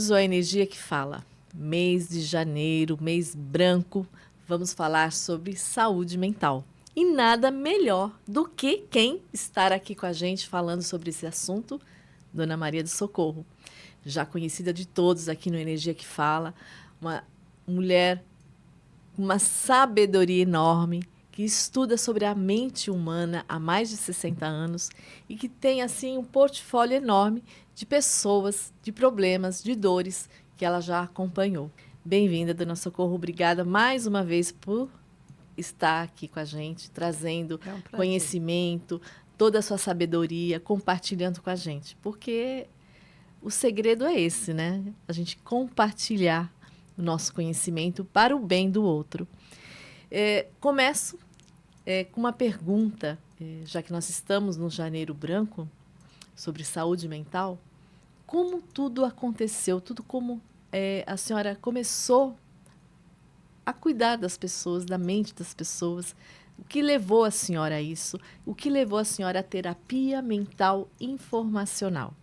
Bem-vindos ao Energia que Fala. Mês de janeiro, mês branco, vamos falar sobre saúde mental. E nada melhor do que quem estar aqui com a gente falando sobre esse assunto, Dona Maria do Socorro. Já conhecida de todos aqui no Energia que Fala, uma mulher com uma sabedoria enorme, que estuda sobre a mente humana há mais de 60 anos e que tem, assim, um portfólio enorme de pessoas, de problemas, de dores que ela já acompanhou. Bem-vinda, Dona Socorro. Obrigada mais uma vez por estar aqui com a gente, trazendo conhecimento, toda a sua sabedoria, compartilhando com a gente. Porque o segredo é esse, né? A gente compartilhar o nosso conhecimento para o bem do outro. Começo com uma pergunta, já que nós estamos no Janeiro Branco, sobre saúde mental. Como tudo aconteceu, tudo como a senhora começou a cuidar das pessoas, da mente das pessoas? O que levou a senhora a isso? O que levou a senhora à terapia mental informacional?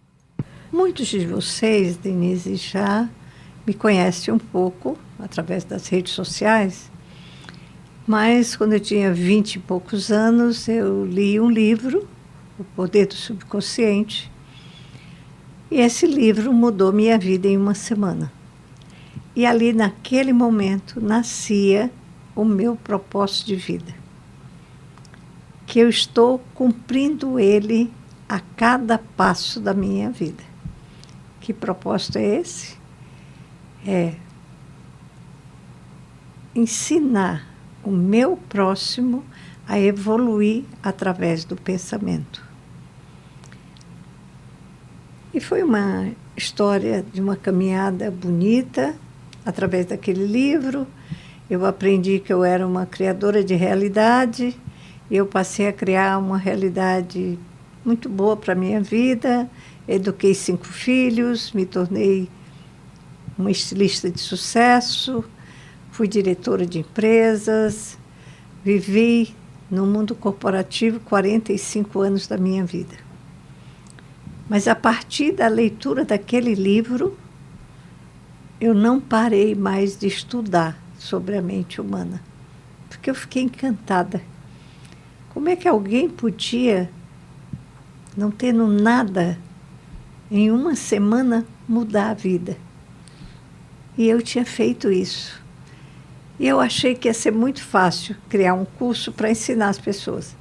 Muitos de vocês, Denise, já me conhecem um pouco através das redes sociais, mas quando eu tinha 20 e poucos anos, eu li um livro, O Poder do Subconsciente, e esse livro mudou minha vida em uma semana. E ali, naquele momento, nascia o meu propósito de vida, que eu estou cumprindo ele a cada passo da minha vida. Que propósito é esse? É ensinar o meu próximo a evoluir através do pensamento. E foi uma história de uma caminhada bonita. Através daquele livro, eu aprendi que eu era uma criadora de realidade, e eu passei a criar uma realidade muito boa para a minha vida. Eduquei 5 filhos, me tornei uma estilista de sucesso, fui diretora de empresas, vivi no mundo corporativo 45 anos da minha vida. Mas a partir da leitura daquele livro, eu não parei mais de estudar sobre a mente humana, porque eu fiquei encantada. Como é que alguém podia, não tendo nada, em uma semana mudar a vida? E eu tinha feito isso. E eu achei que ia ser muito fácil criar um curso para ensinar as pessoas.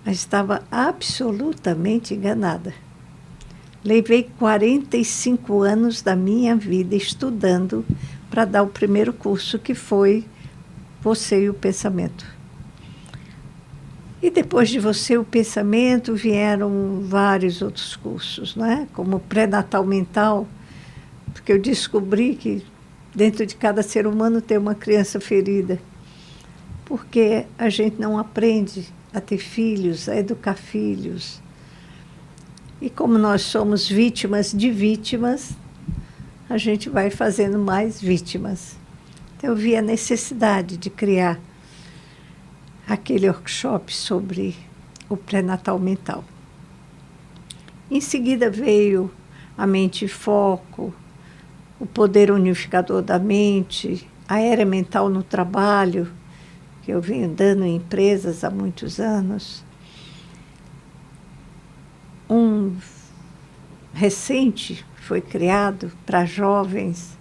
Mas estava absolutamente enganada. Levei 45 anos da minha vida estudando para dar o primeiro curso, que foi Você e o Pensamento. E depois de Você e o Pensamento vieram vários outros cursos, não é? Como Pré-natal Mental, porque eu descobri que dentro de cada ser humano tem uma criança ferida. Porque a gente não aprende a ter filhos, a educar filhos. E como nós somos vítimas de vítimas, a gente vai fazendo mais vítimas. Então, eu vi a necessidade de criar aquele workshop sobre o pré-natal mental. Em seguida veio a mente em foco, o poder unificador da mente, a era mental no trabalho, que eu venho dando em empresas há muitos anos. Um recente foi criado para jovens,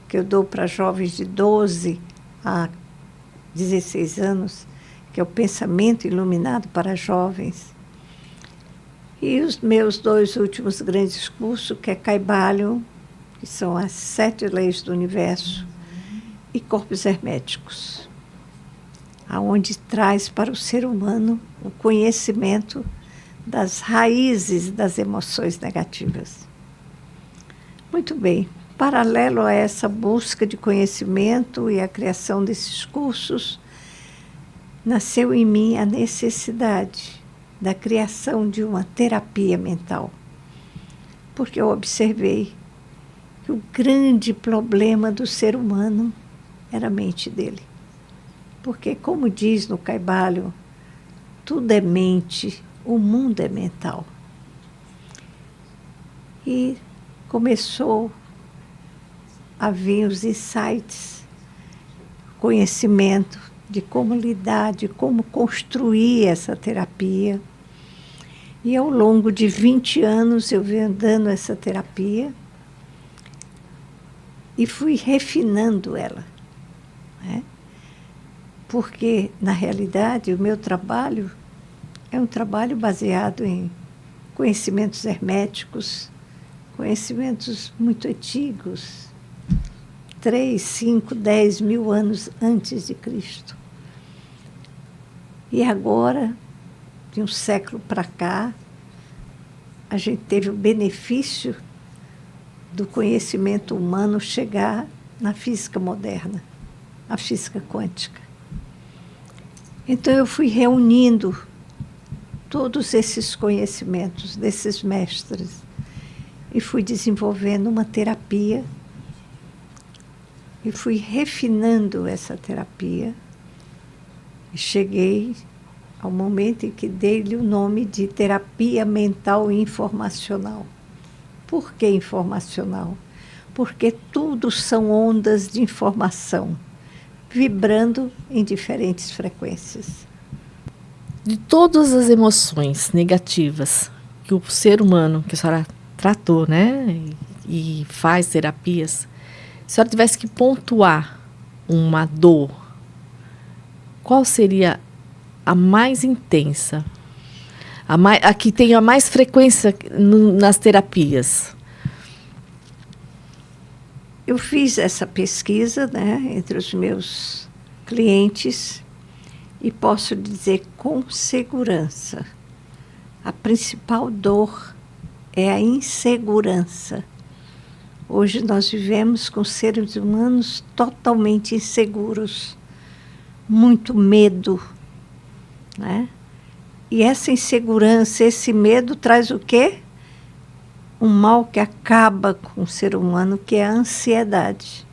que eu dou para jovens de 12 a 16 anos, que é o Pensamento Iluminado para Jovens. E os meus 2 últimos grandes cursos, que é Kybalion, que são as 7 leis do universo, e Corpos Herméticos, aonde traz para o ser humano o conhecimento das raízes das emoções negativas. Muito bem. Paralelo a essa busca de conhecimento e a criação desses cursos, nasceu em mim a necessidade da criação de uma terapia mental. Porque eu observei que o grande problema do ser humano era a mente dele. Porque, como diz no Kybalion, tudo é mente, o mundo é mental. E começou a vir os insights, conhecimento de como lidar, de como construir essa terapia. E ao longo de 20 anos eu venho dando essa terapia e fui refinando ela, né? Porque, na realidade, o meu trabalho é um trabalho baseado em conhecimentos herméticos, conhecimentos muito antigos, 3, 5, 10 mil anos antes de Cristo. E agora, de um século para cá, a gente teve o benefício do conhecimento humano chegar na física moderna, a física quântica. Então eu fui reunindo todos esses conhecimentos desses mestres e fui desenvolvendo uma terapia e fui refinando essa terapia e cheguei ao momento em que dei-lhe o nome de terapia mental informacional. Por que informacional? Porque tudo são ondas de informação, vibrando em diferentes frequências. De todas as emoções negativas que o ser humano, que a senhora tratou, né, e faz terapias, se a senhora tivesse que pontuar uma dor, qual seria a mais intensa, a que tem a mais frequência nas terapias? Eu fiz essa pesquisa, né, entre os meus clientes e posso dizer com segurança, a principal dor é a insegurança. Hoje nós vivemos com seres humanos totalmente inseguros, muito medo, né? E essa insegurança, esse medo traz o quê? Um mal que acaba com o ser humano, que é a ansiedade.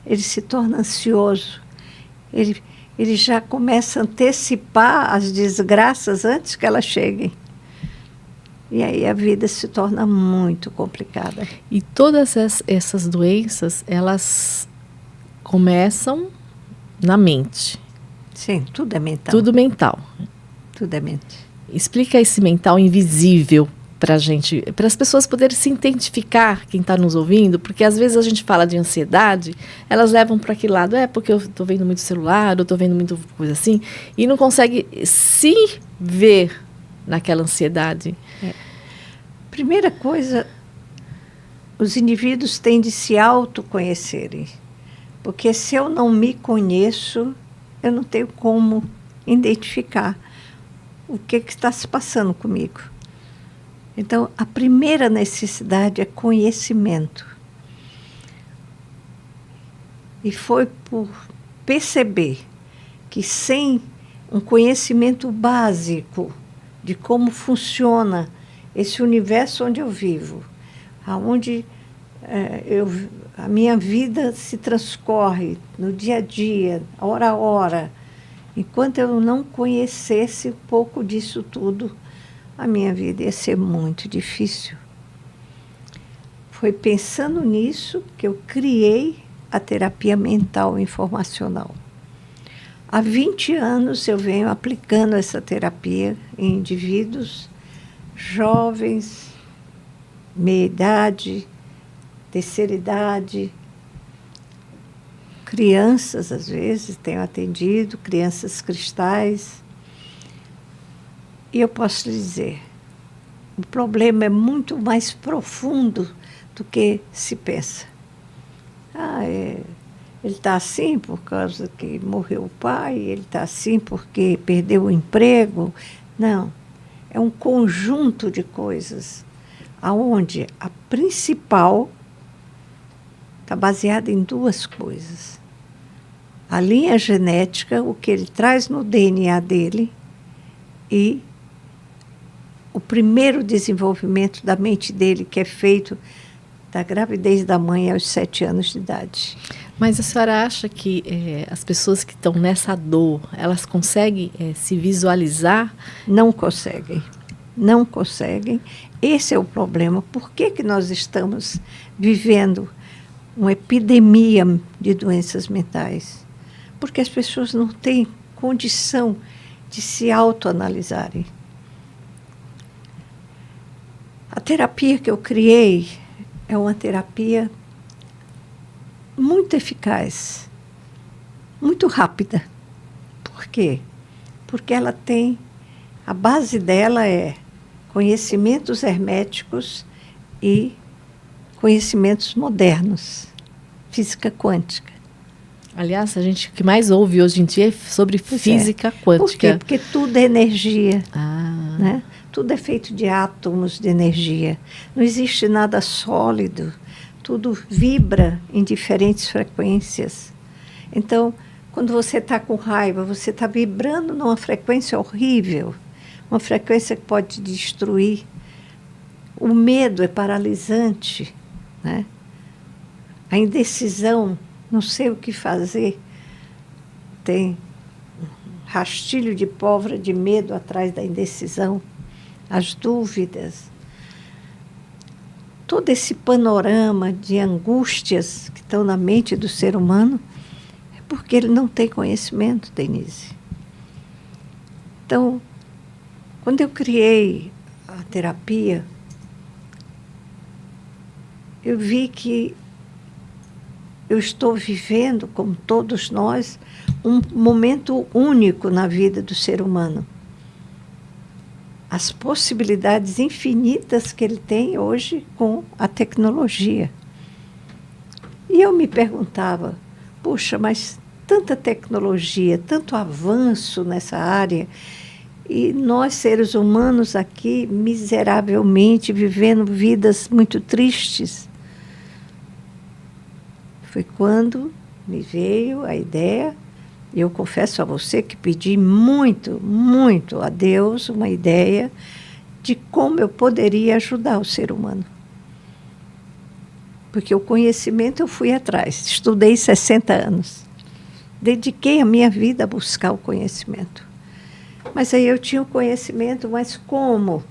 Ele se torna ansioso, ele já começa a antecipar as desgraças antes que elas cheguem. E aí a vida se torna muito complicada. E todas essas doenças, elas começam na mente. Sim, tudo é mental. Tudo mental. Tudo é mente. Explica esse mental invisível para a gente, para as pessoas poderem se identificar, quem está nos ouvindo, porque às vezes a gente fala de ansiedade, elas levam para aquele lado, porque eu estou vendo muito celular, eu estou vendo muita coisa assim, e não consegue se ver naquela ansiedade. Primeira coisa, os indivíduos têm de se autoconhecerem, porque se eu não me conheço, eu não tenho como identificar o que está se passando comigo. Então, a primeira necessidade é conhecimento. E foi por perceber que sem um conhecimento básico de como funciona esse universo onde eu vivo, aonde a minha vida se transcorre no dia a dia, hora a hora, enquanto eu não conhecesse um pouco disso tudo, a minha vida ia ser muito difícil. Foi pensando nisso que eu criei a terapia mental informacional. Há 20 anos eu venho aplicando essa terapia em indivíduos jovens, meia-idade, terceira idade, crianças, às vezes, tenho atendido, crianças cristais. E eu posso lhe dizer, o problema é muito mais profundo do que se pensa. Ele está assim por causa que morreu o pai, ele está assim porque perdeu o emprego. Não, é um conjunto de coisas, onde a principal está baseada em duas coisas. A linha genética, o que ele traz no DNA dele, e o primeiro desenvolvimento da mente dele, que é feito da gravidez da mãe aos 7 anos de idade. Mas a senhora acha que as pessoas que estão nessa dor, elas conseguem se visualizar? Não conseguem. não conseguem. Esse é o problema. Por que que nós estamos vivendo uma epidemia de doenças mentais? Porque as pessoas não têm condição de se autoanalisarem. A terapia que eu criei é uma terapia muito eficaz, muito rápida. Por quê? Porque ela tem, a base dela é conhecimentos herméticos e conhecimentos modernos, física quântica. Aliás, a gente o que mais ouve hoje em dia é sobre física quântica. Por quê? Porque tudo é energia. Ah. Né? Tudo é feito de átomos de energia. Não existe nada sólido. Tudo vibra em diferentes frequências. Então, quando você está com raiva, você está vibrando numa frequência horrível, uma frequência que pode te destruir. O medo é paralisante, né? A indecisão, não sei o que fazer. Tem um rastilho de pólvora de medo atrás da indecisão, as dúvidas. Todo esse panorama de angústias que estão na mente do ser humano é porque ele não tem conhecimento, Denise. Então, quando eu criei a terapia, eu vi que eu estou vivendo, como todos nós, um momento único na vida do ser humano. As possibilidades infinitas que ele tem hoje com a tecnologia. E eu me perguntava, puxa, mas tanta tecnologia, tanto avanço nessa área, e nós, seres humanos aqui, miseravelmente, vivendo vidas muito tristes. Foi quando me veio a ideia, e eu confesso a você que pedi muito, muito a Deus uma ideia de como eu poderia ajudar o ser humano. Porque o conhecimento eu fui atrás, estudei 60 anos. Dediquei a minha vida a buscar o conhecimento. Mas aí eu tinha o conhecimento, mas como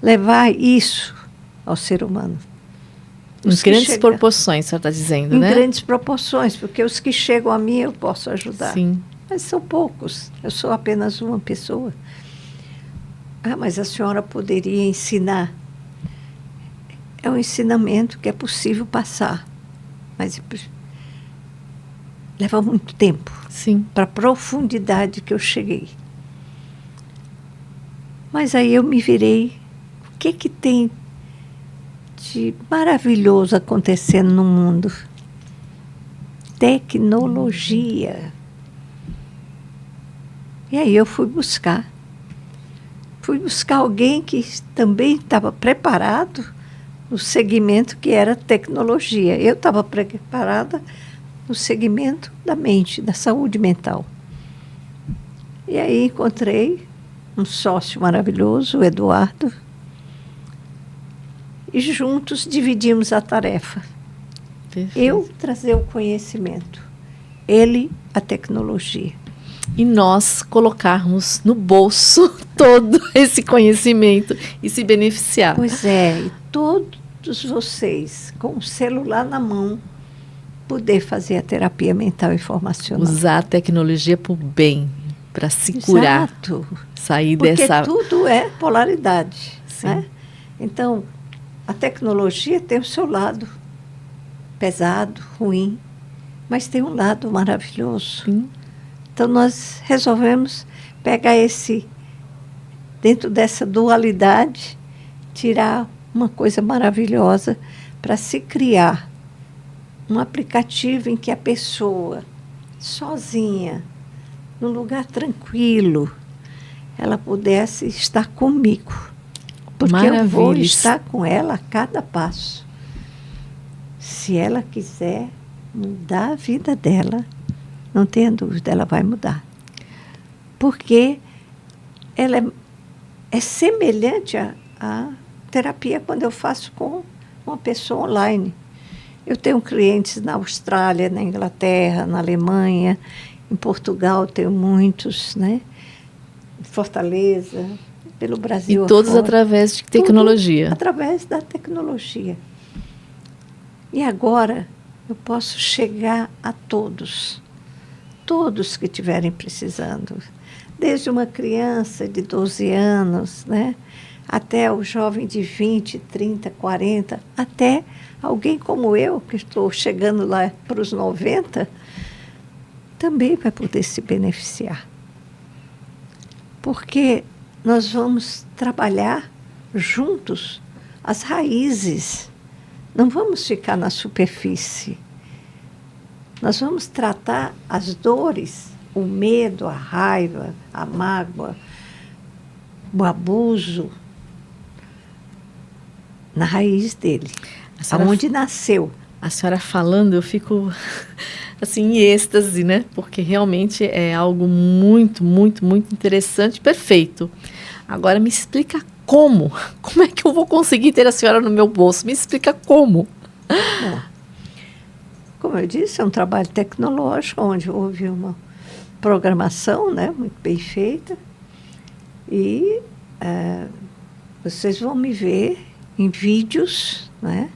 levar isso ao ser humano? Em grandes proporções, a senhora está dizendo, né? Em grandes proporções, porque os que chegam a mim eu posso ajudar. Sim. Mas são poucos, eu sou apenas uma pessoa. Ah, mas a senhora poderia ensinar. É um ensinamento que é possível passar, mas leva muito tempo. Sim. Para a profundidade que eu cheguei. Mas aí eu me virei, o que tem de maravilhoso acontecendo no mundo? Tecnologia. E aí eu fui buscar alguém que também estava preparado no segmento que era tecnologia. Eu estava preparada no segmento da mente, da saúde mental. E aí encontrei um sócio maravilhoso, o Eduardo, e juntos dividimos a tarefa. Perfeito. Eu trazer o conhecimento, ele a tecnologia. E nós colocarmos no bolso todo esse conhecimento e se beneficiar. Pois é, e todos vocês, com o celular na mão, poder fazer a terapia mental informacional. Usar a tecnologia para o bem, para se curar. Exato. Sair Porque dessa... tudo é polaridade. Sim. Né? Então, a tecnologia tem o seu lado pesado, ruim, mas tem um lado maravilhoso. Sim. Então, nós resolvemos pegar dentro dessa dualidade, tirar uma coisa maravilhosa para se criar um aplicativo em que a pessoa, sozinha, num lugar tranquilo, ela pudesse estar comigo. Porque eu vou estar com ela a cada passo. Se ela quiser mudar a vida dela, não tenha dúvida, ela vai mudar. Porque ela é semelhante à terapia quando eu faço com uma pessoa online. Eu tenho clientes na Austrália, na Inglaterra, na Alemanha, em Portugal tenho muitos, né? Em Fortaleza. pelo Brasil E todos afora. através de tecnologia. Tudo através da tecnologia. E agora eu posso chegar a todos que estiverem precisando. Desde uma criança de 12 anos, né, até o jovem de 20, 30, 40, até alguém como eu, que estou chegando lá para os 90, também vai poder se beneficiar. Porque nós vamos trabalhar juntos as raízes. Não vamos ficar na superfície. Nós vamos tratar as dores, o medo, a raiva, a mágoa, o abuso, na raiz dele, aonde nasceu. A senhora falando, eu fico assim em êxtase, né? Porque realmente é algo muito, muito, muito interessante, perfeito. Agora me explica como. Como é que eu vou conseguir ter a senhora no meu bolso? Me explica como. Bom, como eu disse, é um trabalho tecnológico, onde houve uma programação, né, muito bem feita. E vocês vão me ver em vídeos, né,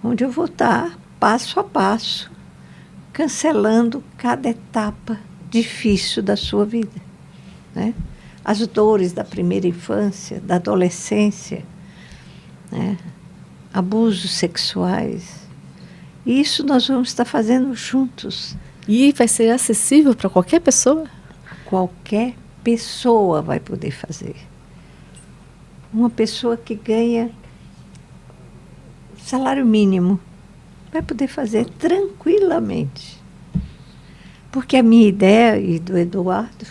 onde eu vou estar passo a passo, cancelando cada etapa difícil da sua vida, né? As dores da primeira infância, da adolescência, né? Abusos sexuais. Isso nós vamos estar fazendo juntos. E vai ser acessível para qualquer pessoa? Qualquer pessoa vai poder fazer. Uma pessoa que ganha salário mínimo vai poder fazer tranquilamente. Porque a minha ideia, e do Eduardo,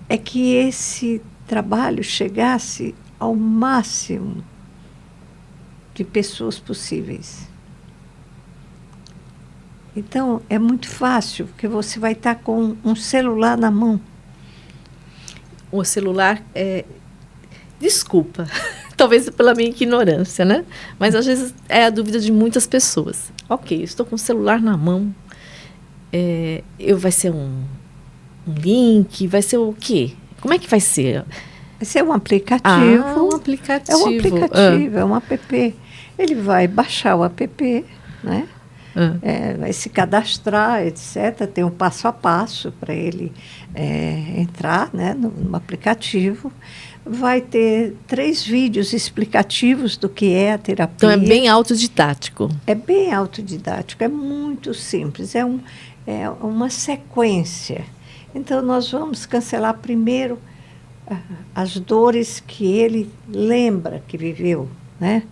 é que esse trabalho chegasse ao máximo de pessoas possíveis. Então, é muito fácil, porque você vai estar com um celular na mão. O celular é... Desculpa, talvez pela minha ignorância, né? Mas às vezes é a dúvida de muitas pessoas. Ok, eu estou com o celular na mão. Vai ser um link? Vai ser o quê? Como é que vai ser? Vai ser um aplicativo. Um aplicativo. É um aplicativo, é um app. Ele vai baixar o app, né? Vai se cadastrar, etc. Tem um passo a passo para ele entrar, né, no aplicativo. Vai ter 3 vídeos explicativos do que é a terapia. Então, é bem autodidático. É bem autodidático, é muito simples. É uma sequência. Então, nós vamos cancelar primeiro as dores que ele lembra que viveu, né?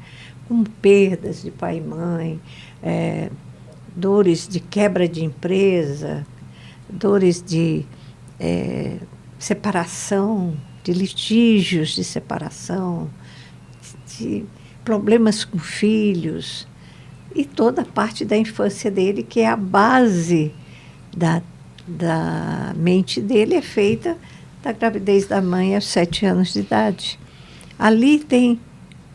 Como perdas de pai e mãe, dores de quebra de empresa, dores de separação, de litígios de separação, de problemas com filhos, e toda a parte da infância dele, que é a base da mente dele, é feita da gravidez da mãe aos 7 anos de idade. Ali tem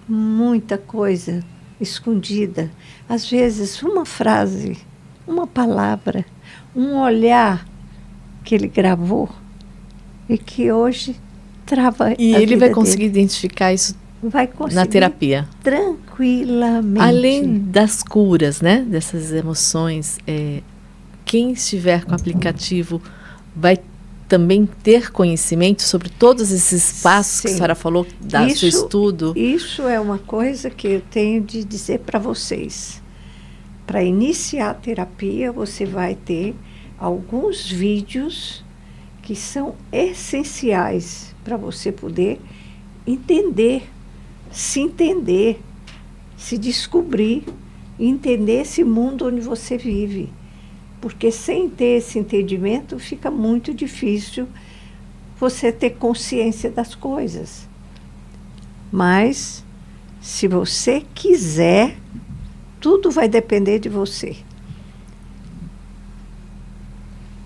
muita coisa escondida. Às vezes, uma frase, uma palavra, um olhar que ele gravou e que hoje trava e a ele vida vai conseguir dele. identificar isso Vai conseguir na terapia. Tranquilamente. Além das curas, né, dessas emoções, quem estiver com o aplicativo vai também ter conhecimento sobre todos esses passos que a senhora falou, do seu estudo? Isso é uma coisa que eu tenho de dizer para vocês. Para iniciar a terapia, você vai ter alguns vídeos que são essenciais para você poder entender, se descobrir, entender esse mundo onde você vive. Porque sem ter esse entendimento, fica muito difícil você ter consciência das coisas. Mas, se você quiser, tudo vai depender de você.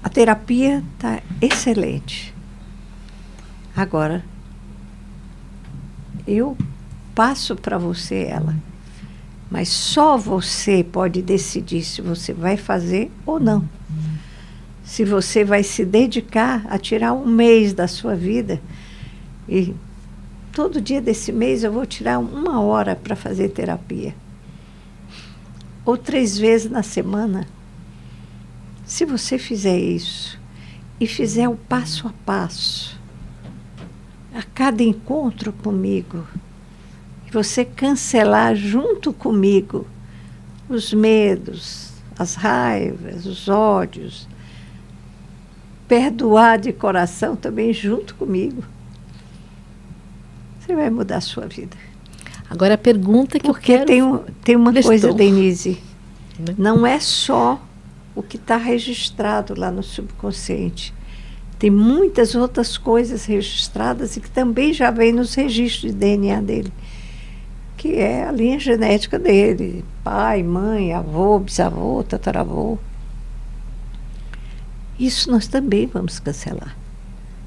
A terapia está excelente. Agora, eu passo para você ela. Mas só você pode decidir se você vai fazer ou não. Se você vai se dedicar a tirar um mês da sua vida e todo dia desse mês eu vou tirar 1 hora para fazer terapia. Ou 3 vezes na semana. Se você fizer isso e fizer o passo a passo, a cada encontro comigo, e você cancelar junto comigo os medos, as raivas, os ódios, perdoar de coração também junto comigo, você vai mudar a sua vida. Agora a pergunta que porque eu quero... tem uma coisa, Estou. Denise, não é só o que está registrado lá no subconsciente. Tem muitas outras coisas registradas e que também já vem nos registros de DNA dele, que é a linha genética dele, pai, mãe, avô, bisavô, tataravô. Isso nós também vamos cancelar,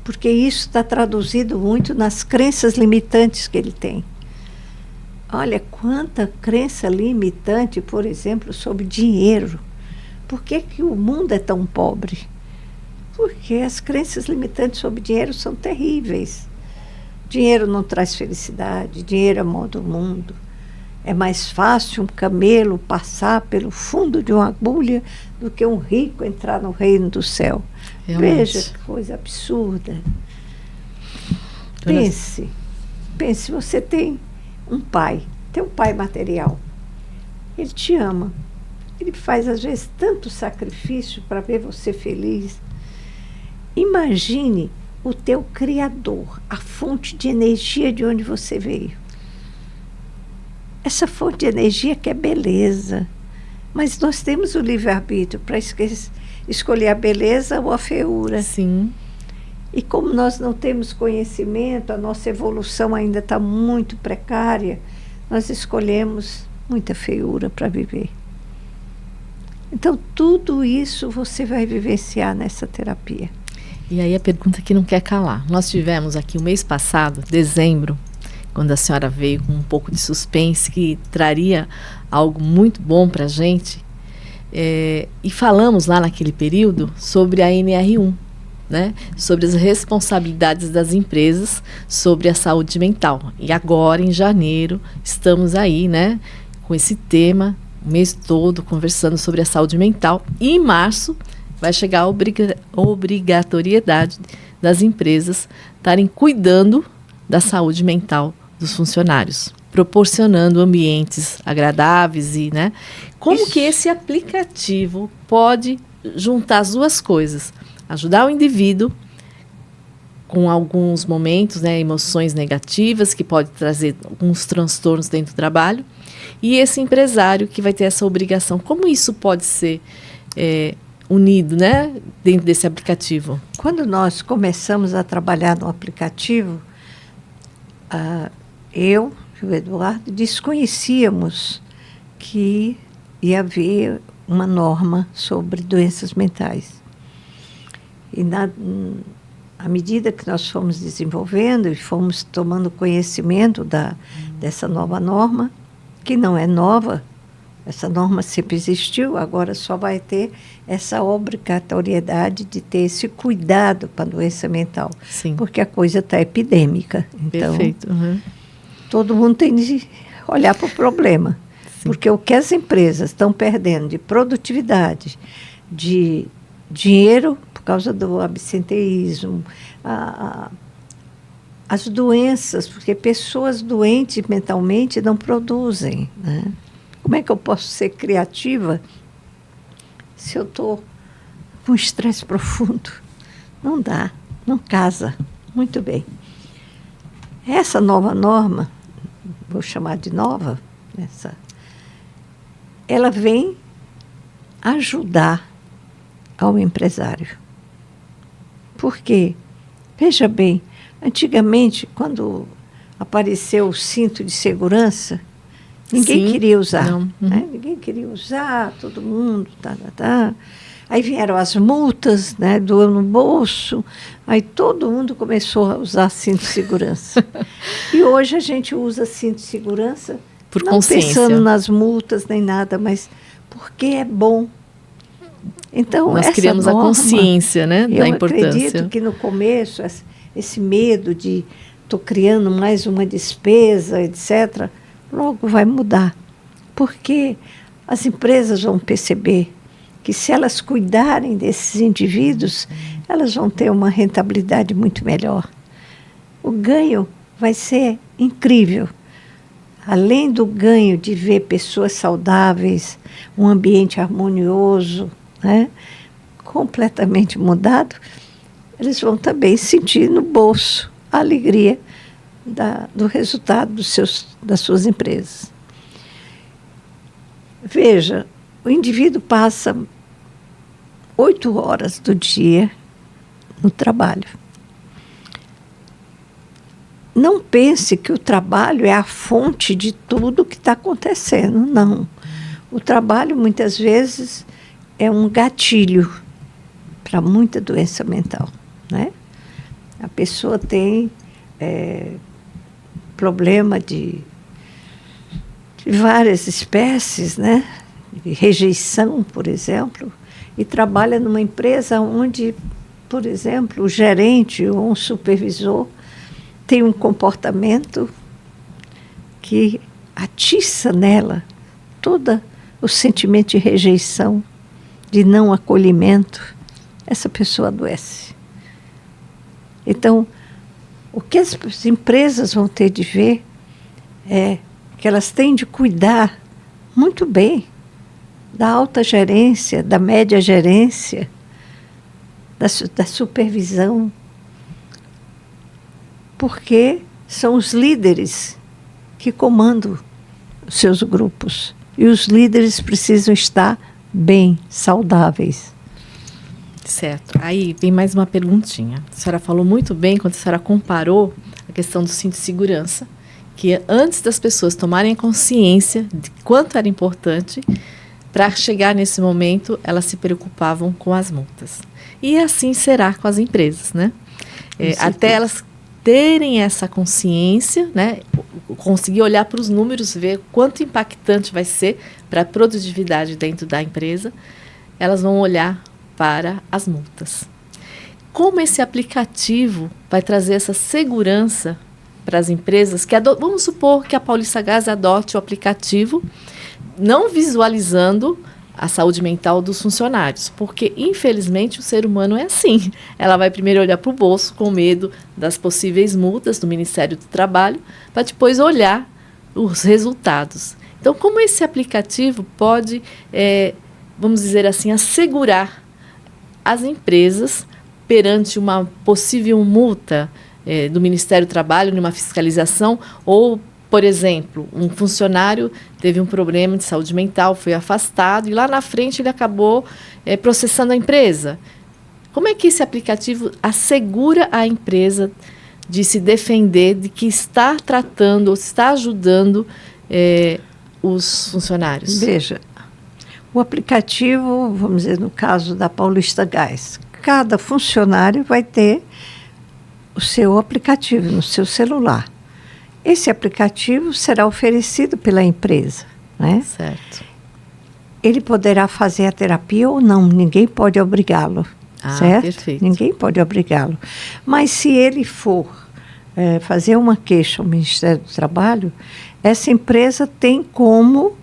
porque isso está traduzido muito nas crenças limitantes que ele tem. Olha, quanta crença limitante, por exemplo, sobre dinheiro. Por que o mundo é tão pobre? Porque as crenças limitantes sobre dinheiro são terríveis. Dinheiro não traz felicidade, dinheiro é mó do mundo. É mais fácil um camelo passar pelo fundo de uma agulha do que um rico entrar no reino do céu. Realmente. Veja que coisa absurda. Pense, você tem um pai material. Ele te ama. Ele faz, às vezes, tanto sacrifício para ver você feliz. Imagine o teu Criador, a fonte de energia de onde você veio. Essa fonte de energia que é beleza. Mas nós temos o livre-arbítrio para escolher a beleza ou a feiura. Sim. E como nós não temos conhecimento, a nossa evolução ainda está muito precária, nós escolhemos muita feiura para viver. Então, tudo isso você vai vivenciar nessa terapia. E aí a pergunta que não quer calar. Nós tivemos aqui o mês passado, dezembro, quando a senhora veio com um pouco de suspense, que traria algo muito bom para a gente. E falamos lá naquele período sobre a NR1, né? Sobre as responsabilidades das empresas sobre a saúde mental. E agora, em janeiro, estamos aí, né, com esse tema, o mês todo, conversando sobre a saúde mental. E em março vai chegar a obrigatoriedade das empresas estarem cuidando da saúde mental dos funcionários, proporcionando ambientes agradáveis e, né? Como que esse aplicativo pode juntar as duas coisas? Ajudar o indivíduo com alguns momentos, né, emoções negativas, que pode trazer alguns transtornos dentro do trabalho, e esse empresário que vai ter essa obrigação. Como isso pode ser unido, né, dentro desse aplicativo? Quando nós começamos a trabalhar no aplicativo, eu e o Eduardo desconhecíamos que ia haver uma norma sobre doenças mentais. E à medida que nós fomos desenvolvendo e fomos tomando conhecimento dessa nova norma, que não é nova, essa norma sempre existiu, agora só vai ter essa obrigatoriedade de ter esse cuidado para a doença mental. Sim. Porque a coisa está epidêmica. Então, perfeito. Uhum. Todo mundo tem de olhar para o problema. Sim. Porque o que as empresas estão perdendo de produtividade, de dinheiro por causa do absenteísmo, as doenças, porque pessoas doentes mentalmente não produzem, né? Como é que eu posso ser criativa se eu estou com estresse profundo? Não dá, não casa. Muito bem. Essa nova norma, vou chamar de nova, ela vem ajudar ao empresário. Por quê? Veja bem, antigamente, quando apareceu o cinto de segurança, ninguém Sim, queria usar. Uhum. Né? Ninguém queria usar, todo mundo. Aí vieram as multas, né, doeu no bolso. Aí todo mundo começou a usar cinto de segurança. E hoje a gente usa cinto de segurança por não consciência, pensando nas multas nem nada, mas porque é bom. Então, nós essa criamos norma, a consciência, né, da importância. Eu acredito que no começo esse medo de estou criando mais uma despesa, etc., logo vai mudar. Porque as empresas vão perceber que se elas cuidarem desses indivíduos, elas vão ter uma rentabilidade muito melhor. O ganho vai ser incrível. Além do ganho de ver pessoas saudáveis, um ambiente harmonioso, né, completamente mudado, eles vão também sentir no bolso a alegria do resultado das suas empresas. Veja, o indivíduo passa 8 horas do dia no trabalho. Não pense que o trabalho é a fonte de tudo que está acontecendo, não. O trabalho, muitas vezes, é um gatilho para muita doença mental, né? A pessoa tem problema de várias espécies, né? De rejeição, por exemplo, e trabalha numa empresa onde, por exemplo, o gerente ou um supervisor tem um comportamento que atiça nela todo o sentimento de rejeição, de não acolhimento. Essa pessoa adoece. Então, o que as empresas vão ter de ver é que elas têm de cuidar muito bem da alta gerência, da média gerência, da supervisão, porque são os líderes que comandam os seus grupos. E os líderes precisam estar bem, saudáveis. Certo. Aí vem mais uma perguntinha. A senhora falou muito bem quando a senhora comparou a questão do cinto de segurança, que antes das pessoas tomarem consciência de quanto era importante, para chegar nesse momento, elas se preocupavam com as multas. E assim será com as empresas, né? Até elas terem essa consciência, né? Conseguir olhar para os números, ver quanto impactante vai ser para a produtividade dentro da empresa, elas vão olhar para as multas. Como esse aplicativo vai trazer essa segurança para as empresas? Vamos supor que a Paulista Gás adote o aplicativo, não visualizando a saúde mental dos funcionários, porque, infelizmente, o ser humano é assim. Ela vai primeiro olhar para o bolso, com medo das possíveis multas do Ministério do Trabalho, para depois olhar os resultados. Então, como esse aplicativo pode, vamos dizer assim, assegurar as empresas perante uma possível multa do Ministério do Trabalho, numa fiscalização, ou, por exemplo, um funcionário teve um problema de saúde mental, foi afastado e lá na frente ele acabou processando a empresa. Como é que esse aplicativo assegura a empresa de se defender, de que está tratando ou está ajudando os funcionários? Veja, o aplicativo, vamos dizer, no caso da Paulista Gás, cada funcionário vai ter o seu aplicativo no seu celular. Esse aplicativo será oferecido pela empresa, né? Certo. Ele poderá fazer a terapia ou não, ninguém pode obrigá-lo, certo? Perfeito. Ninguém pode obrigá-lo. Mas se ele for fazer uma queixa ao Ministério do Trabalho, essa empresa tem como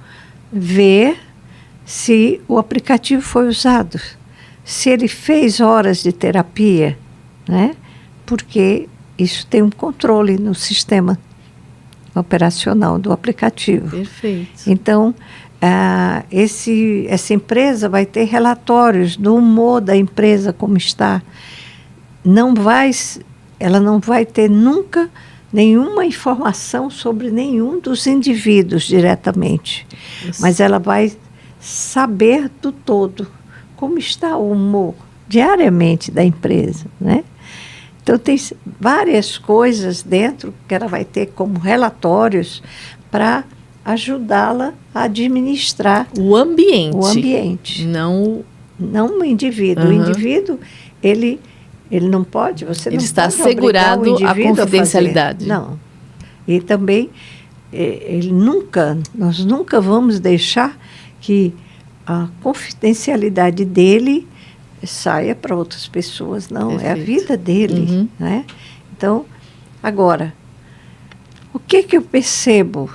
ver se o aplicativo foi usado, se ele fez horas de terapia, né? Porque isso tem um controle no sistema operacional do aplicativo. Perfeito. Então, essa empresa vai ter relatórios do humor da empresa, como está. Ela não vai ter nunca nenhuma informação sobre nenhum dos indivíduos diretamente. Isso. Mas ela vai saber do todo como está o humor diariamente da empresa, né? Então, tem várias coisas dentro que ela vai ter como relatórios para ajudá-la a administrar o ambiente. O ambiente. Não o indivíduo. Uhum. O indivíduo, ele não pode, você ele não está pode assegurado obrigar o indivíduo a confidencialidade. Não. E também, nós nunca vamos deixar que a confidencialidade dele saia para outras pessoas, não. Perfeito. É a vida dele, né? Então, Agora, o que eu percebo?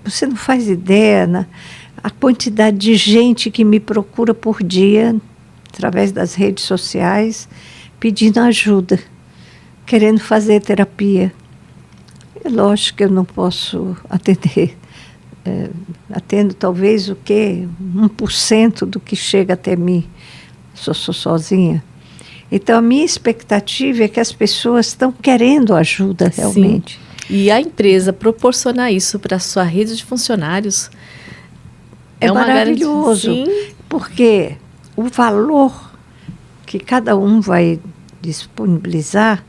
Você não faz ideia, né? A quantidade de gente que me procura por dia, através das redes sociais, pedindo ajuda, querendo fazer terapia. É lógico que eu não posso atender. Atendo talvez 1% do que chega até mim. Sou sozinha. Então, a minha expectativa é que as pessoas estão querendo ajuda realmente. Sim. E a empresa proporcionar isso para a sua rede de funcionários é maravilhoso, porque o valor que cada um vai disponibilizar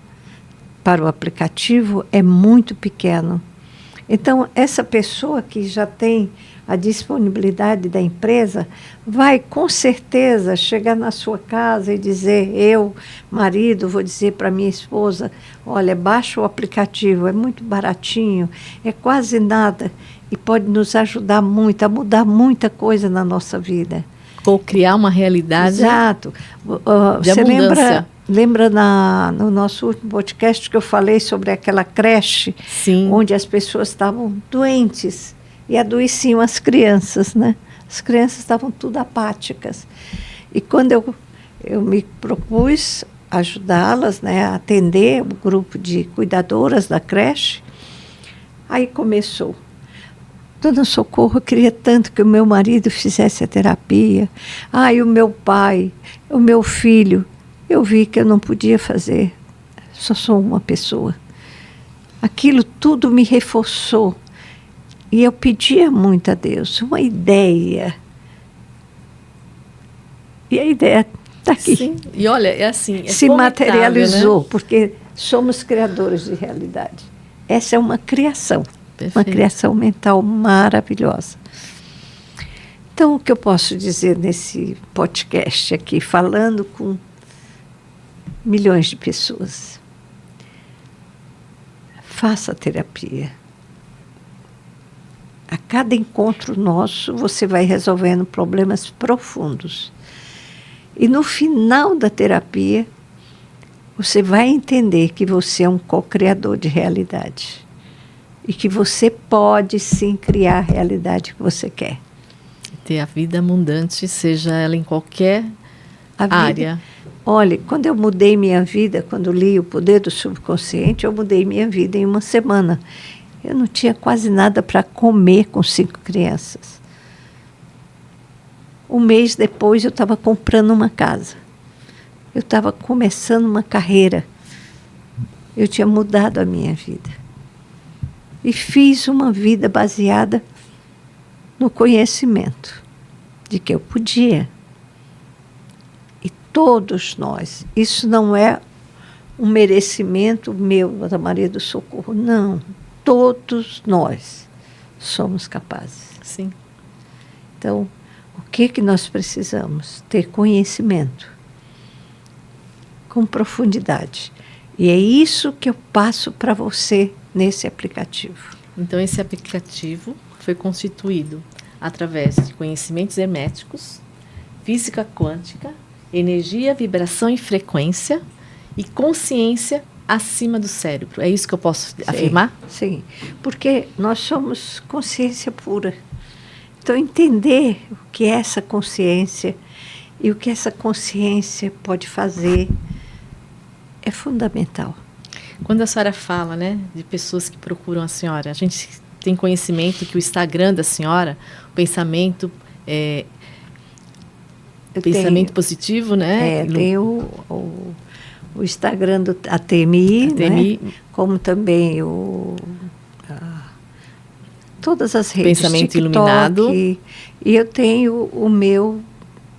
para o aplicativo é muito pequeno. Então, essa pessoa que já tem a disponibilidade da empresa vai, com certeza, chegar na sua casa e dizer, eu, marido, vou dizer para minha esposa, olha, baixa o aplicativo, é muito baratinho, é quase nada e pode nos ajudar muito, a mudar muita coisa na nossa vida. Ou criar uma realidade. Exato. De você abundância. Lembra no nosso último podcast que eu falei sobre aquela creche, Sim, onde as pessoas estavam doentes e adoeciam as crianças, né? As crianças estavam tudo apáticas. E quando eu me propus ajudá-las, né, a atender o grupo de cuidadoras da creche, aí começou. Dona Socorro, eu queria tanto que o meu marido fizesse a terapia. E o meu pai, o meu filho. Eu vi que eu não podia fazer. Só sou uma pessoa. Aquilo tudo me reforçou. E eu pedia muito a Deus uma ideia. E a ideia está aqui. Sim. E olha, é assim, se materializou, né? Porque somos criadores de realidade. Essa é uma criação. Perfeito. Uma criação mental maravilhosa. Então, o que eu posso dizer nesse podcast aqui, falando com milhões de pessoas? Faça terapia. A cada encontro nosso, você vai resolvendo problemas profundos. E no final da terapia, você vai entender que você é um co-criador de realidade. E que você pode, sim, criar a realidade que você quer. Ter a vida abundante, seja ela em qualquer área. Olha, quando eu mudei minha vida, quando li O Poder do Subconsciente, eu mudei minha vida em uma semana. Eu não tinha quase nada para comer com 5 crianças. Um mês depois, eu estava comprando uma casa. Eu estava começando uma carreira. Eu tinha mudado a minha vida. E fiz uma vida baseada no conhecimento de que eu podia. E todos nós, isso não é um merecimento meu, da Maria do Socorro, não. Todos nós somos capazes. Sim. Então, o que nós precisamos? Ter conhecimento com profundidade. E é isso que eu passo para você nesse aplicativo. Então, esse aplicativo foi constituído através de conhecimentos herméticos, física quântica, energia, vibração e frequência e consciência acima do cérebro. É isso que eu posso afirmar? Sim, porque nós somos consciência pura. Então, entender o que é essa consciência e o que essa consciência pode fazer é fundamental. Quando a senhora fala, né, de pessoas que procuram a senhora, a gente tem conhecimento que o Instagram da senhora, o pensamento positivo, né? Tem o Instagram do ATMI, né? Como também todas as redes. Pensamento TikTok, Iluminado. E eu tenho o meu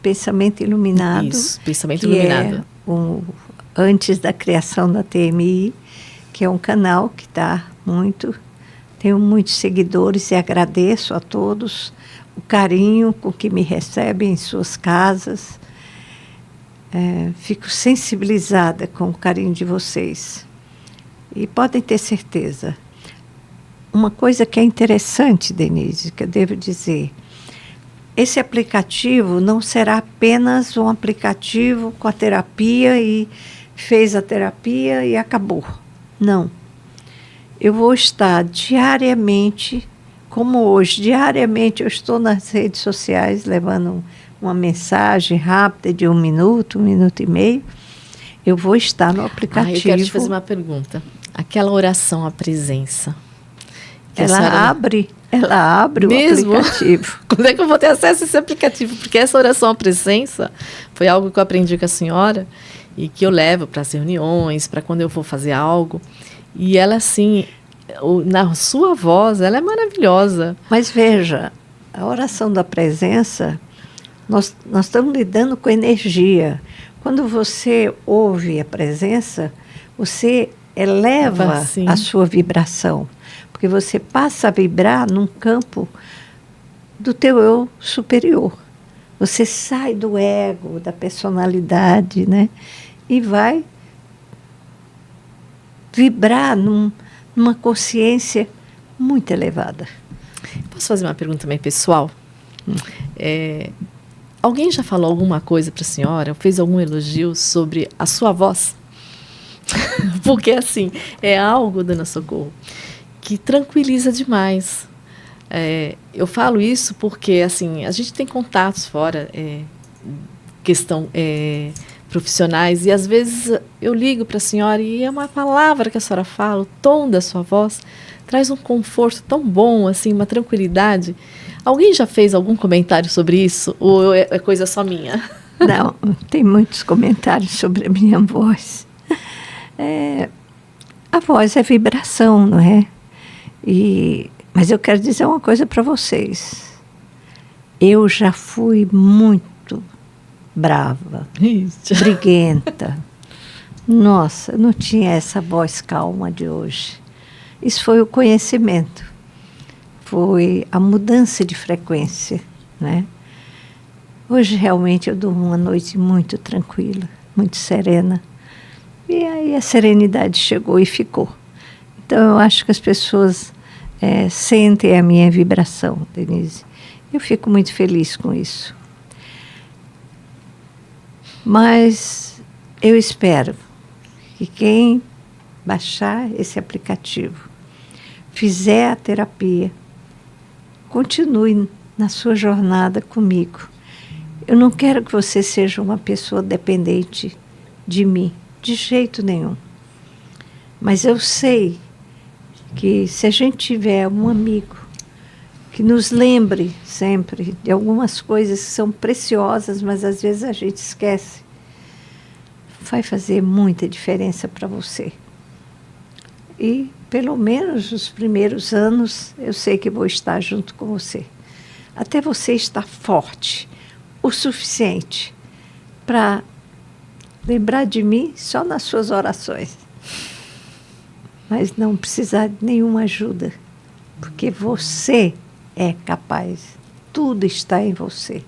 Pensamento Iluminado. Isso, Pensamento Iluminado. Antes da criação da TMI, que é um canal que tenho muitos seguidores e agradeço a todos o carinho com que me recebem em suas casas. Fico sensibilizada com o carinho de vocês. E podem ter certeza. Uma coisa que é interessante, Denise, que eu devo dizer, esse aplicativo não será apenas um aplicativo com a terapia e fez a terapia e acabou. Não. Eu vou estar diariamente, como hoje, diariamente eu estou nas redes sociais levando uma mensagem rápida de 1 minuto, 1 minuto e meio. Eu vou estar no aplicativo. Eu quero te fazer uma pergunta. Aquela oração à presença. Ela abre mesmo? O aplicativo. Quando é que eu vou ter acesso a esse aplicativo? Porque essa oração à presença foi algo que eu aprendi com a senhora e que eu levo para as reuniões, para quando eu vou fazer algo. E ela, assim, na sua voz, ela é maravilhosa. Mas veja, a oração da presença, nós estamos lidando com energia. Quando você ouve a presença, você eleva a sua vibração. Porque você passa a vibrar num campo do teu eu superior. Você sai do ego, da personalidade, né? E vai vibrar numa consciência muito elevada. Posso fazer uma pergunta também pessoal? Alguém já falou alguma coisa para a senhora, ou fez algum elogio sobre a sua voz? Porque, assim, é algo, dona Socorro, que tranquiliza demais. Eu falo isso porque, assim, a gente tem contatos fora, profissionais, e às vezes eu ligo para a senhora e é uma palavra que a senhora fala, o tom da sua voz traz um conforto tão bom, assim, uma tranquilidade. Alguém já fez algum comentário sobre isso? Ou é coisa só minha? Não, tem muitos comentários sobre a minha voz. A voz é vibração, não é? Mas eu quero dizer uma coisa para vocês. Eu já fui muito brava, briguenta. Nossa, não tinha essa voz calma de hoje. Isso foi o conhecimento. Foi a mudança de frequência, né? Hoje, realmente, eu durmo uma noite muito tranquila, muito serena. E aí a serenidade chegou e ficou. Então, eu acho que as pessoas sentem a minha vibração, Denise. Eu fico muito feliz com isso. Mas eu espero que quem baixar esse aplicativo, fizer a terapia, continue na sua jornada comigo. Eu não quero que você seja uma pessoa dependente de mim, de jeito nenhum. Mas eu sei que se a gente tiver um amigo que nos lembre sempre de algumas coisas que são preciosas, mas às vezes a gente esquece, vai fazer muita diferença para você. E pelo menos os primeiros anos eu sei que vou estar junto com você. Até você estar forte o suficiente para lembrar de mim só nas suas orações. Mas não precisar de nenhuma ajuda, porque você é capaz. Tudo está em você.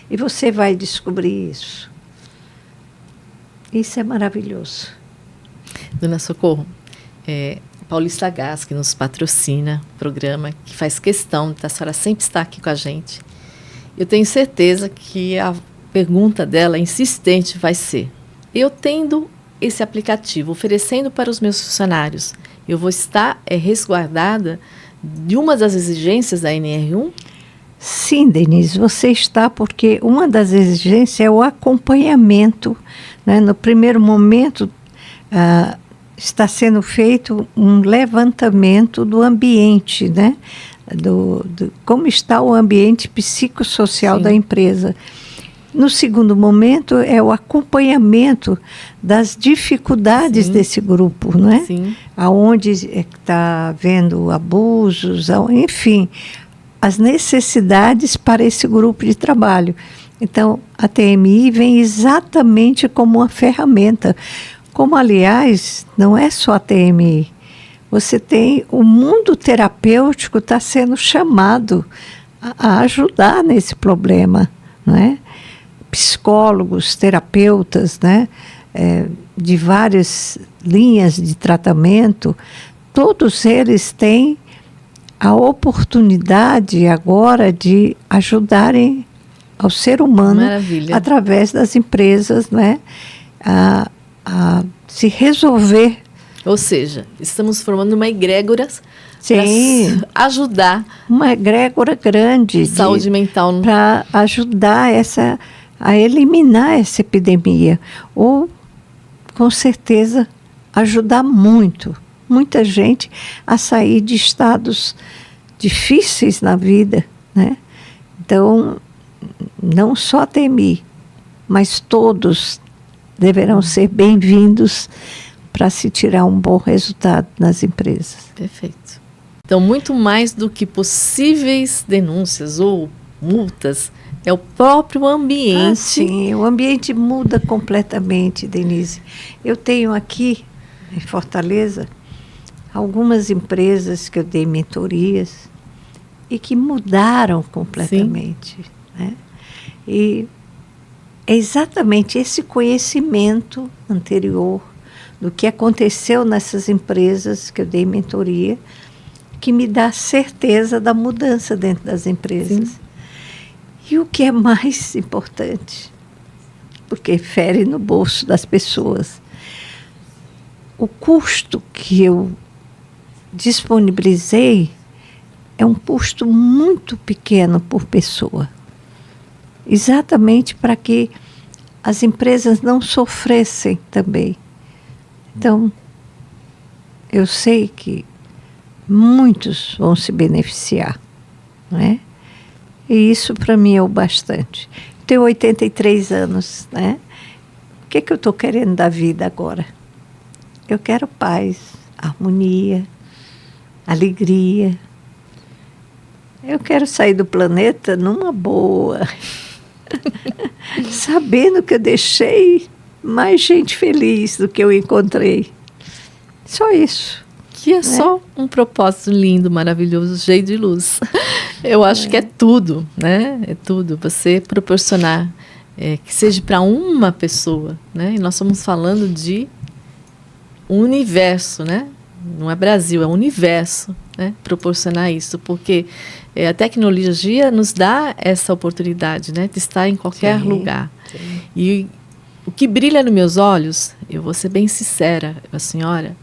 E você vai descobrir isso. Isso é maravilhoso. Dona Socorro, Paulista Gás, que nos patrocina o programa, que faz questão da senhora sempre estar aqui com a gente. Eu tenho certeza que a pergunta dela insistente vai ser: eu tendo esse aplicativo, oferecendo para os meus funcionários, eu vou estar resguardada de uma das exigências da NR1? Sim, Denise, você está, porque uma das exigências é o acompanhamento, né? No primeiro momento, está sendo feito um levantamento do ambiente, né? Como está o ambiente psicossocial da empresa. No segundo momento, é o acompanhamento das dificuldades desse grupo, não é? Sim. Aonde está havendo abusos, enfim, as necessidades para esse grupo de trabalho. Então, a TMI vem exatamente como uma ferramenta. Como, aliás, não é só a TMI. Você tem o mundo terapêutico está sendo chamado a ajudar nesse problema, não é? Psicólogos, terapeutas, né? De várias linhas de tratamento, todos eles têm a oportunidade agora de ajudarem ao ser humano, através das empresas, né? A se resolver Ou seja, estamos formando uma egrégora Sim, para ajudar uma egrégora grande saúde mental. para ajudar a eliminar essa epidemia. Ou, com certeza, ajudar muita gente a sair de estados difíceis na vida, né? Então, não só a TMI, mas todos deverão ser bem-vindos para se tirar um bom resultado nas empresas. Perfeito. Então, muito mais do que possíveis denúncias ou multas, é o próprio ambiente. Sim, o ambiente muda completamente, Denise. Eu tenho aqui, em Fortaleza, algumas empresas que eu dei mentorias e que mudaram completamente, né? E é exatamente esse conhecimento anterior do que aconteceu nessas empresas que eu dei mentoria que me dá certeza da mudança dentro das empresas. Sim. E o que é mais importante, porque fere no bolso das pessoas, o custo que eu disponibilizei é um custo muito pequeno por pessoa. Exatamente para que as empresas não sofressem também. Então, eu sei que muitos vão se beneficiar, não é? E isso para mim é o bastante. Tenho 83 anos, né? O que eu estou querendo da vida agora? Eu quero paz, harmonia, alegria. Eu quero sair do planeta numa boa, sabendo que eu deixei mais gente feliz do que eu encontrei. Só isso. Que é só um propósito lindo, maravilhoso, cheio de luz. Eu acho que é tudo, né? É tudo. Você proporcionar que seja para uma pessoa, né? E nós estamos falando de um universo, né? Não é Brasil, é um universo, né? Proporcionar isso, porque a tecnologia nos dá essa oportunidade, né? De estar em qualquer lugar. Sim. E o que brilha nos meus olhos, eu vou ser bem sincera, a senhora,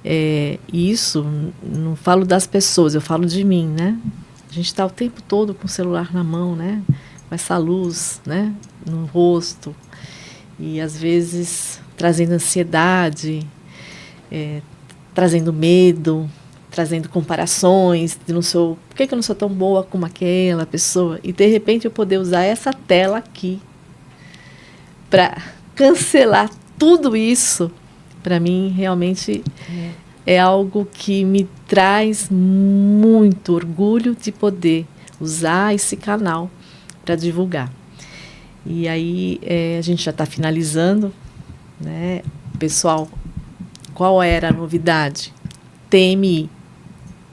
e isso, não falo das pessoas, eu falo de mim, né? A gente está o tempo todo com o celular na mão, né? Com essa luz, né? No rosto. E, às vezes, trazendo ansiedade, trazendo medo, trazendo comparações. De não sou, por que eu não sou tão boa como aquela pessoa? E, de repente, eu poder usar essa tela aqui para cancelar tudo isso, para mim, realmente é algo que me traz muito orgulho de poder usar esse canal para divulgar. E aí, a gente já está finalizando, né? Pessoal, qual era a novidade? TMI.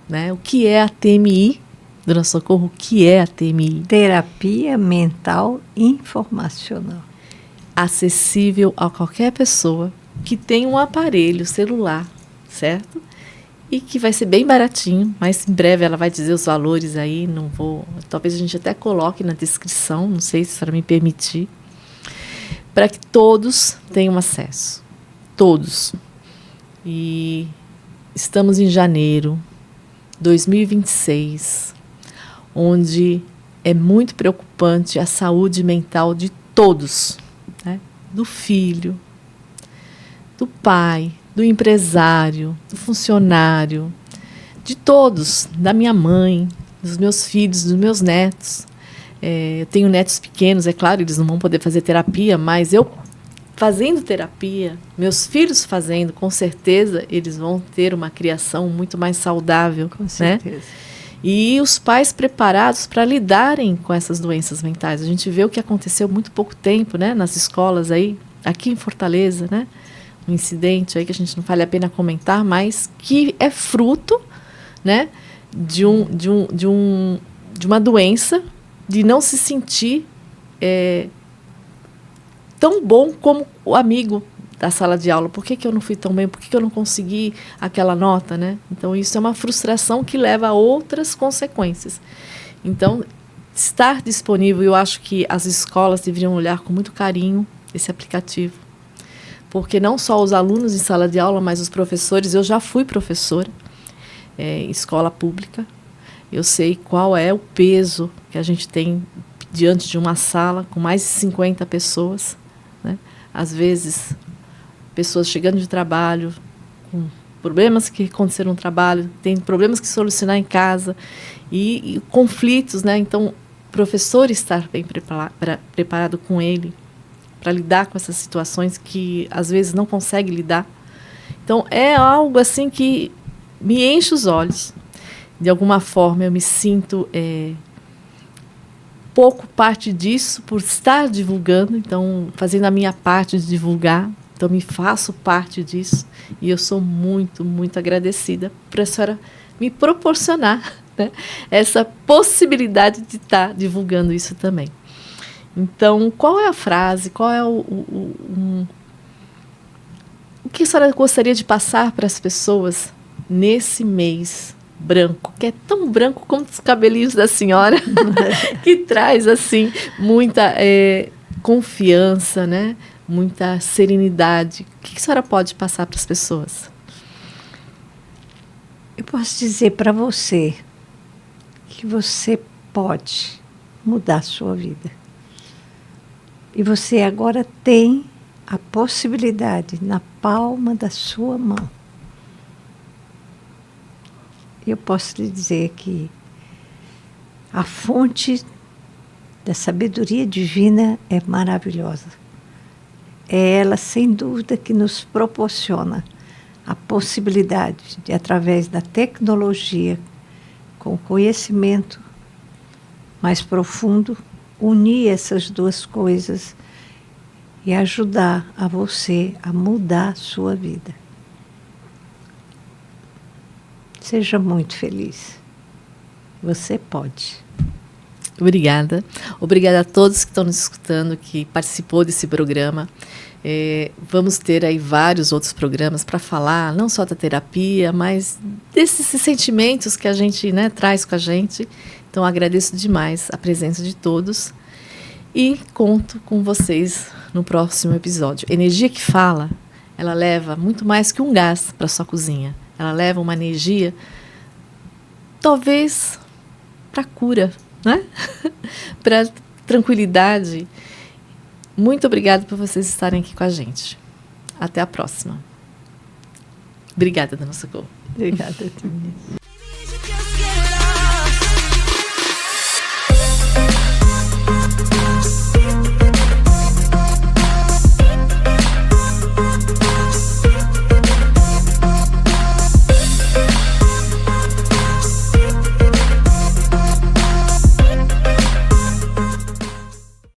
Né? O que é a TMI? Dona Socorro, o que é a TMI? Terapia Mental Informacional. Acessível a qualquer pessoa que tem um aparelho celular, certo? E que vai ser bem baratinho, mas em breve ela vai dizer os valores aí, não vou... Talvez a gente até coloque na descrição, não sei se para me permitir, para que todos tenham acesso. Todos. E estamos em janeiro de 2026, onde é muito preocupante a saúde mental de todos, né? Do filho, do pai, do empresário, do funcionário, de todos, da minha mãe, dos meus filhos, dos meus netos. Eu tenho netos pequenos, é claro, eles não vão poder fazer terapia, mas eu fazendo terapia, meus filhos fazendo, com certeza eles vão ter uma criação muito mais saudável. Com certeza. Né? E os pais preparados para lidarem com essas doenças mentais. A gente vê o que aconteceu há muito pouco tempo, né, nas escolas aí, aqui em Fortaleza, né? Um incidente aí que a gente não vale a pena comentar, mas que é fruto, né, de uma doença, de não se sentir tão bom como o amigo da sala de aula. Por que eu não fui tão bem? Por que eu não consegui aquela nota, né? Então, isso é uma frustração que leva a outras consequências. Então, estar disponível, eu acho que as escolas deveriam olhar com muito carinho esse aplicativo. porque não só os alunos em sala de aula, mas os professores, eu já fui professora em escola pública, eu sei qual é o peso que a gente tem diante de uma sala com mais de 50 pessoas, né? Às vezes, pessoas chegando de trabalho, com problemas que aconteceram no trabalho, tem problemas que solucionar em casa e conflitos, né? Então, o professor estar bem preparado com ele para lidar com essas situações que às vezes não consegue lidar. Então, é algo assim que me enche os olhos. De alguma forma, eu me sinto pouco parte disso por estar divulgando, então, fazendo a minha parte de divulgar. Então, me faço parte disso e eu sou muito, muito agradecida por a senhora me proporcionar, né, essa possibilidade de estar divulgando isso também. Então, qual é a frase, qual é o que a senhora gostaria de passar para as pessoas nesse mês branco, que é tão branco como os cabelinhos da senhora, que traz assim muita confiança, né? Muita serenidade. O que a senhora pode passar para as pessoas? Eu posso dizer para você que você pode mudar a sua vida. E você agora tem a possibilidade na palma da sua mão. Eu posso lhe dizer que a fonte da sabedoria divina é maravilhosa. É ela, sem dúvida, que nos proporciona a possibilidade de, através da tecnologia, com conhecimento mais profundo, unir essas duas coisas e ajudar a você a mudar a sua vida. Seja muito feliz. Você pode. Obrigada. Obrigada a todos que estão nos escutando, que participou desse programa. Vamos ter aí vários outros programas para falar, não só da terapia, mas desses sentimentos que a gente, né, traz com a gente. Então, agradeço demais a presença de todos e conto com vocês no próximo episódio. Energia que fala, ela leva muito mais que um gás para sua cozinha. Ela leva uma energia, talvez, para cura, né? Para tranquilidade. Muito obrigada por vocês estarem aqui com a gente. Até a próxima. Obrigada, Dona Socorro. Obrigada, Tânia.